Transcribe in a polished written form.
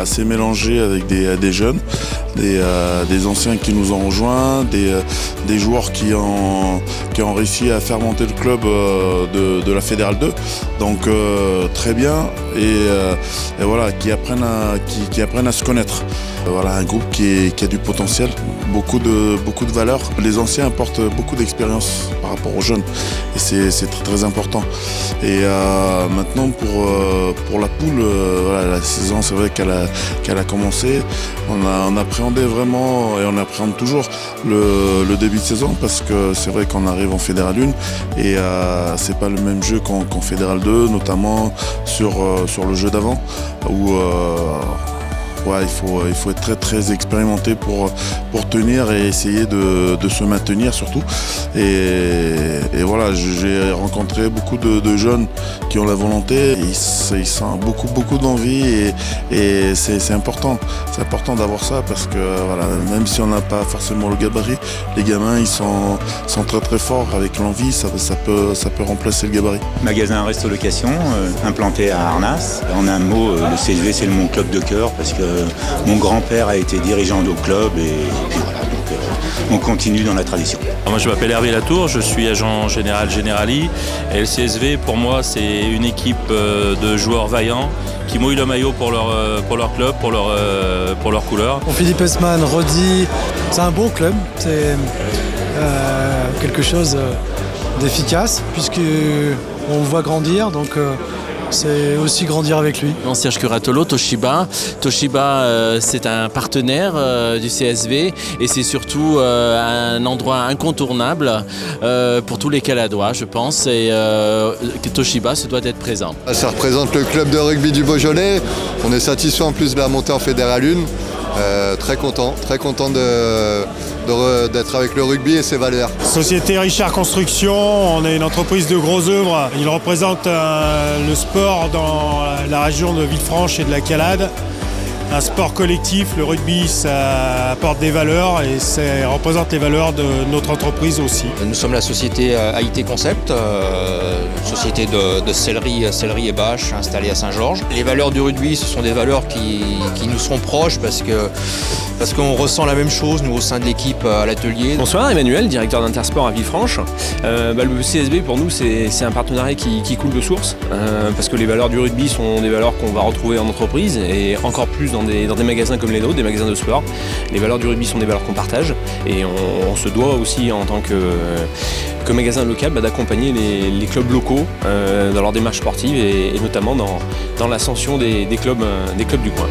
assez mélangé avec des jeunes, des anciens qui nous ont rejoints, des joueurs qui ont réussi à faire monter le club de la Fédérale 2. Donc très bien et voilà, qui apprennent à se connaître. Voilà, un groupe qui a du potentiel, beaucoup de valeurs. Les anciens apportent beaucoup d'expérience par rapport aux jeunes et c'est très très important. Et maintenant pour la poule, voilà, la saison c'est vrai qu'elle a commencé. On appréhendait vraiment et on appréhende toujours le début de saison parce que c'est vrai qu'on arrive en Fédérale 1 et c'est pas le même jeu qu'en Fédérale 2, notamment sur le jeu d'avant où ouais, il faut être très très expérimenté pour tenir et essayer de se maintenir surtout. Et voilà, j'ai rencontré beaucoup de jeunes qui ont la volonté, ils sont beaucoup d'envie et c'est important. C'est important d'avoir ça parce que voilà, même si on n'a pas forcément le gabarit, les gamins ils sont très très forts avec l'envie, ça peut remplacer le gabarit. Magasin Resto-Location implanté à Arnas. En un mot, le CSV c'est mon club de cœur parce que mon grand-père a été dirigeant au club et voilà, donc on continue dans la tradition. Moi je m'appelle Hervé Latour, je suis agent général Generali et le CSV pour moi c'est une équipe de joueurs vaillants qui mouillent le maillot pour leur club, pour leur couleur. Bon, Philippe Hesman, Rodi, c'est un bon club, c'est quelque chose d'efficace puisqu'on le voit grandir, donc c'est aussi grandir avec lui. Serge Curatolo, Toshiba. Toshiba, c'est un partenaire du CSV et c'est surtout un endroit incontournable pour tous les Caladois, je pense. Et que Toshiba se doit d'être présent. Ça représente le club de rugby du Beaujolais. On est satisfait en plus de la montée en Fédérale 1. Très content d'être avec le rugby et ses valeurs. Société Richard Construction, on est une entreprise de gros œuvres. Il représente le sport dans la région de Villefranche et de la Calade. Un sport collectif, le rugby, ça apporte des valeurs et ça représente les valeurs de notre entreprise aussi. Nous sommes la société AIT Concept, société de sellerie et bâche installée à Saint-Georges. Les valeurs du rugby, ce sont des valeurs qui nous sont proches parce qu'on ressent la même chose, nous, au sein de l'équipe à l'atelier. Bonsoir, Emmanuel, directeur d'Intersport à Villefranche. Le CSB, pour nous, c'est un partenariat qui coule de source parce que les valeurs du rugby sont des valeurs qu'on va retrouver en entreprise et encore plus dans des magasins comme les nôtres, des magasins de sport. Les valeurs du rugby sont des valeurs qu'on partage et on se doit aussi en tant que magasin local d'accompagner les clubs locaux dans leur démarche sportive et notamment dans l'ascension des clubs du coin.